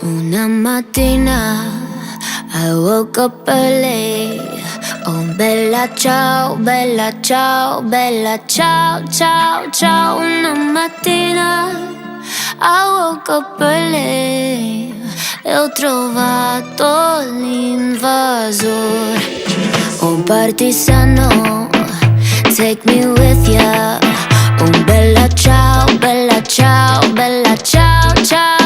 Una mattina I woke up early. Oh bella ciao, bella ciao, bella ciao, ciao, ciao. Una mattina I woke up early e ho trovato l'invasore. Un partigiano, take me with ya. Oh bella ciao, bella ciao, bella ciao, ciao.